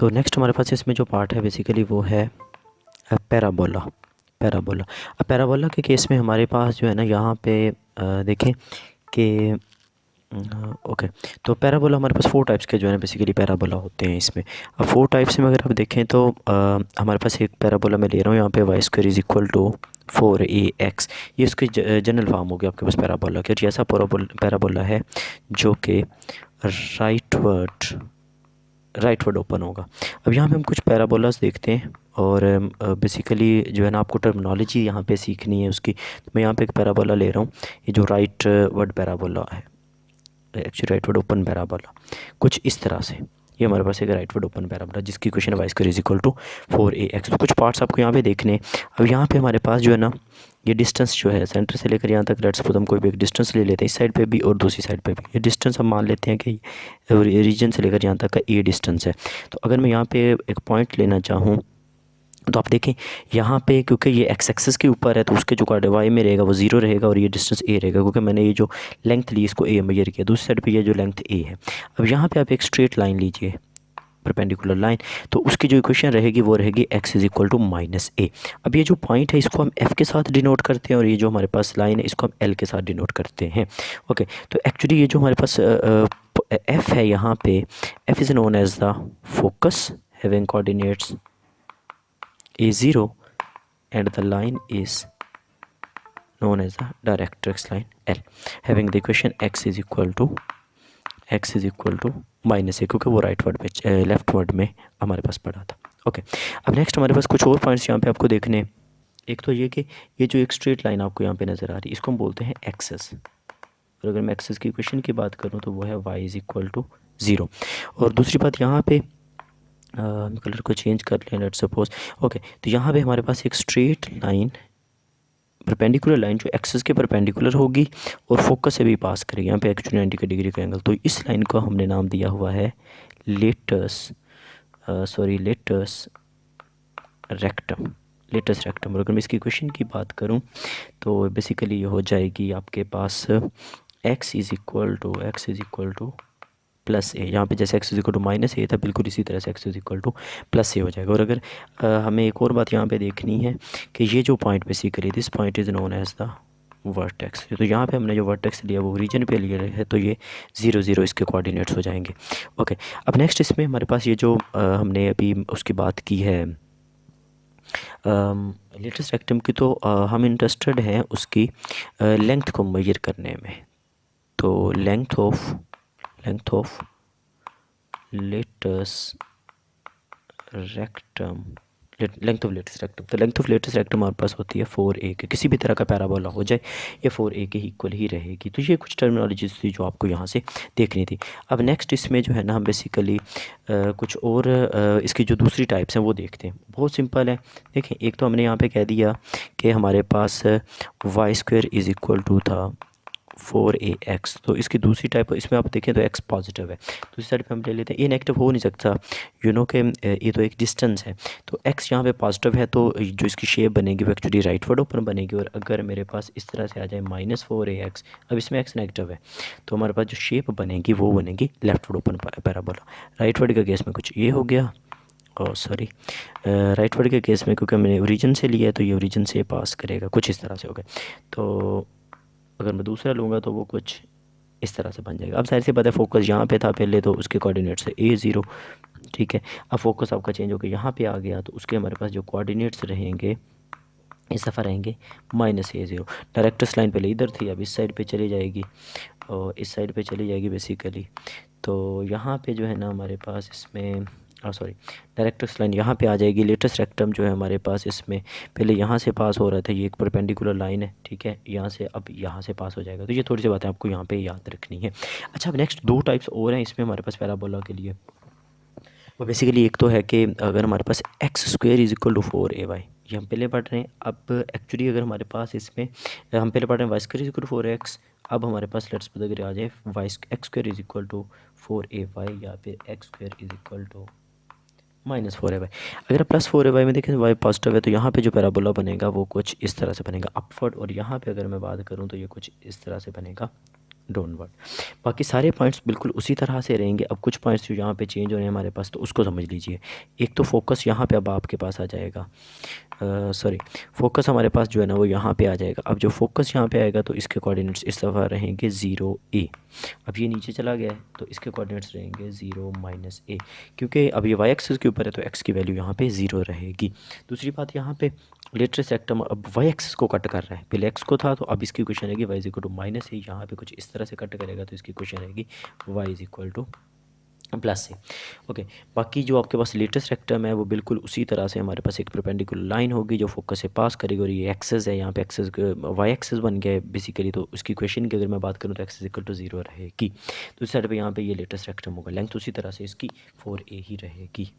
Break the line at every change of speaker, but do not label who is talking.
तो नेक्स्ट हमारे पास इसमें जो पार्ट है बेसिकली वो है पैराबोला। पैराबोला, अब पैराबोला के केस में हमारे पास जो है ना यहाँ पे देखें कि ओके, तो पैराबोला हमारे पास 4 टाइप्स के जो है ना बेसिकली पैराबोला होते हैं इसमें। अब 4 टाइप्स में अगर आप देखें तो हमारे पास एक पैराबोला मैं ले रहा हूँ यहाँ पे y square is equal to 4ax, ये उसकी जनरल फॉर्म हो गया आपके पास पैराबोला की। और ऐसा पैराबोला है जो कि राइटवर्ड ओपन होगा। अब यहाँ पे हम कुछ पैराबोलास देखते हैं और बेसिकली जो है ना आपको टर्मिनोलॉजी यहाँ पे सीखनी है उसकी। तो मैं यहाँ पे एक पैराबोला ले रहा हूँ, ये जो राइटवर्ड पैराबोला है, एक्चुअली राइटवर्ड ओपन पैराबोला कुछ इस तरह से। ये हमारे पास एक राइटवर्ड ओपन पैराबोला जिसकी equation y square is equal to 4ax। तो कुछ पार्ट्स आपको यहाँ पे देखने हैं। अब यहाँ पे हमारे पास जो है ना ये डिस्टेंस जो है सेंटर से लेकर यहाँ तक, लेट्स सपोज हम कोई भी एक डिस्टेंस ले लेते हैं इस साइड पे भी और दूसरी साइड पे भी। ये डिस्टेंस हम मान लेते हैं कि रीजन से लेकर यहाँ तक का ये डिस्टेंस है। तो अगर मैं यहाँ पे एक पॉइंट लेना चाहूँ तो आप देखें यहाँ पे क्योंकि ये एक्स एक्सिस के ऊपर है तो उसके जो कार्ड वाई में रहेगा वो 0 रहेगा और ये डिस्टेंस ए रहेगा, क्योंकि मैंने ये जो लेंथ ली इसको ए मेजर किया। दूसरी साइड पे ये जो लेंथ ए है। अब यहाँ पे आप एक स्ट्रेट लाइन लीजिए, परपेंडिकुलर लाइन, तो उसकी जो इक्वेशन रहेगी वो रहेगी x is equal to minus a. अब ये जो पॉइंट है इसको हम f के साथ डिनोट करते हैं और ये जो हमारे पास लाइन है इसको हम l के साथ डिनोट करते हैं। ओके, तो एक्चुअली ये जो हमारे पास f है यहाँ पे, f is known as the focus having coordinates a0 and the line is known as the directrix line L, having the equation x is equal to minus a, क्योंकि वो rightward में leftward में हमारे पास पड़ा था। Okay, अब next हमारे पास कुछ और पॉइंट्स यहाँ पे आपको देखने हैं। एक तो ये कि ये जो एक स्ट्रेट लाइन आपको यहाँ पे नज़र आ रही है इसको हम बोलते हैं एक्सेस। और अगर मैं एक्सेस की इक्वेशन की बात करूँ तो वो है y इज़ इक्वल टू 0। और दूसरी बात यहाँ पे कलर को चेंज कर लें लेट्स सपोज। ओके, तो यहाँ पे हमारे पास एक स्ट्रेट लाइन, परपेंडिकुलर लाइन जो एक्सिस के परपेंडिकुलर होगी और फोकस से भी पास करेगी। यहाँ पे एक्चुअली 90 का डिग्री का एंगल। तो इस लाइन को हमने नाम दिया हुआ है लेटस रेक्टम। और अगर मैं इसकी इक्वेशन की बात करूँ तो बेसिकली ये हो जाएगी आपके पास x is equal to plus a. यहाँ पे जैसे x is equal to minus a था बिल्कुल इसी तरह से x is equal to plus a हो जाएगा। और अगर हमें एक और बात यहाँ पे देखनी है कि ये जो point basically this point is known as the vertex. तो यहाँ पे हमने जो वर्टेक्स लिया वो रीजन पे लिया है तो ये 0 0 इसके कोऑर्डिनेट्स हो जाएंगे। ओके, अब नेक्स्ट इसमें हमारे पास ये जो हमने अभी उसकी बात की है लेटेस्ट रेक्टम की, तो हम इंटरेस्टेड हैं उसकी लेंथ को मेजर करने में। तो length of latus rectum, length of latus rectum. तो लेंथ ऑफ लेटेस्ट रेक्टम हमारे पास होती है 4a के, किसी भी तरह का पैराबोला हो जाए ये 4a के इक्वल ही रहेगी। तो ये कुछ टर्मिनोलॉजीज थी जो आपको यहाँ से देखनी थी। अब नेक्स्ट इसमें जो है ना हम बेसिकली कुछ और इसकी जो दूसरी टाइप्स हैं वो देखते हैं। बहुत सिंपल है, देखें एक तो हमने यहाँ पे कह दिया कि हमारे पास y square is equal to था 4ax। तो इसकी दूसरी टाइप इसमें आप देखें तो x पॉजिटिव है, दूसरी साइड पे हम ले लेते हैं। ये नेगेटिव हो नहीं सकता, कि ये तो एक डिस्टेंस है। तो x यहाँ पे पॉजिटिव है तो जो इसकी शेप बनेगी वो एक्चुअली राइटवर्ड ओपन बनेगी। और अगर मेरे पास इस तरह से आ जाए -4ax, अब इसमें x नेगेटिव है तो हमारे पास जो शेप बनेगी वो बनेगी लेफ्टवर्ड ओपन पैराबोला। राइटवर्ड का केस में कुछ ये हो गया, और सॉरी राइटवर्ड के केस में क्योंकि मैंने ओरिजिन से लिया है तो ये ओरिजिन से पास करेगा, कुछ इस तरह से हो गया। तो अगर मैं दूसरा लूँगा तो वो कुछ इस तरह से बन जाएगा। अब जाहिर सी बात है फोकस यहाँ पे था पहले तो उसके कोऑर्डिनेट्स है a0, ठीक है। अब फोकस आपका चेंज होकर यहाँ पे आ गया तो उसके हमारे पास जो कोऑर्डिनेट्स रहेंगे इस दफ़ा रहेंगे -a0। डायरेक्टर्स लाइन पहले इधर थी अब इस साइड पे चली जाएगी और इस साइड पे चली जाएगी बेसिकली। तो यहाँ पे जो है ना हमारे पास इसमें डायरेक्टर्स लाइन यहाँ पे आ जाएगी। लेटेस्ट रेक्टम जो है हमारे पास इसमें पहले यहाँ से पास हो रहा था, ये एक परपेंडिकुलर लाइन है, ठीक है, यहाँ से अब यहाँ से पास हो जाएगा। तो ये थोड़ी सी बातें आपको यहाँ पे याद रखनी है। अच्छा, अब नेक्स्ट 2 टाइप्स और हैं इसमें हमारे पास पैराबोला के लिए। वो बेसिकली एक तो है कि अगर हमारे पास x square is equal to 4ay, ये हम पहले पढ़ रहे हैं। अब एक्चुअली अगर हमारे पास इसमें हम पहले पढ़ रहे हैं y square is equal to 4x, अब हमारे पास लेट्स सपोज अगर आ जाए x square is equal to 4ay या फिर x square is equal to -4ay। अगर आप +4ay में देखें y पॉजिटिव है तो यहाँ पे जो पैराबोला बनेगा वो कुछ इस तरह से बनेगा अपवर्ड, और यहाँ पे अगर मैं बात करूँ तो ये कुछ इस तरह से बनेगा डाउनवर्ड। बाकी सारे पॉइंट्स बिल्कुल उसी तरह से रहेंगे। अब कुछ पॉइंट्स जो यहाँ पे चेंज हो रहे हैं हमारे पास, तो उसको समझ लीजिए। एक तो फोकस यहाँ पे अब आपके पास आ जाएगा, सॉरी, फोकस हमारे पास जो है ना वो यहाँ पे आ जाएगा। अब जो फोकस यहाँ पे आएगा तो इसके कोऑर्डिनेट्स इस दफ़ा रहेंगे 0 a। अब ये नीचे चला गया है तो इसके कोऑर्डिनेट्स रहेंगे 0 -a, क्योंकि अब ये वाई एक्सिस के ऊपर है तो एक्स की वैल्यू यहाँ पे 0 रहेगी। दूसरी बात, यहाँ पे लेटरेस्ट रेक्टम अब वाई एक्सिस को कट कर रहा है, पहले एक्स को था तो अब इसकी इक्वेशन रहेगी y इक्वल टू माइनस ए। यहाँ पे कुछ इस तरह से कट करेगा तो इसकी इक्वेशन रहेगी y इक्वल टू प्लस से। ओके, बाकी जो आपके पास लेटेस्ट रेक्टम है वो बिल्कुल उसी तरह से हमारे पास एक परपेंडिकुलर लाइन होगी जो फोकस से पास करेगी, और ये एक्सेस है, यहाँ पे एक्सेस वाई एक्सेस बन गया है बेसिकली। तो उसकी इक्वेशन की अगर मैं बात करूँ तो एक्सेस इक्वल टू 0 रहेगी। दूसरी साइड पे यहाँ पे ये लेटेस्ट रेक्टम होगा, लेंथ उसी तरह से इसकी 4a ही रहेगी।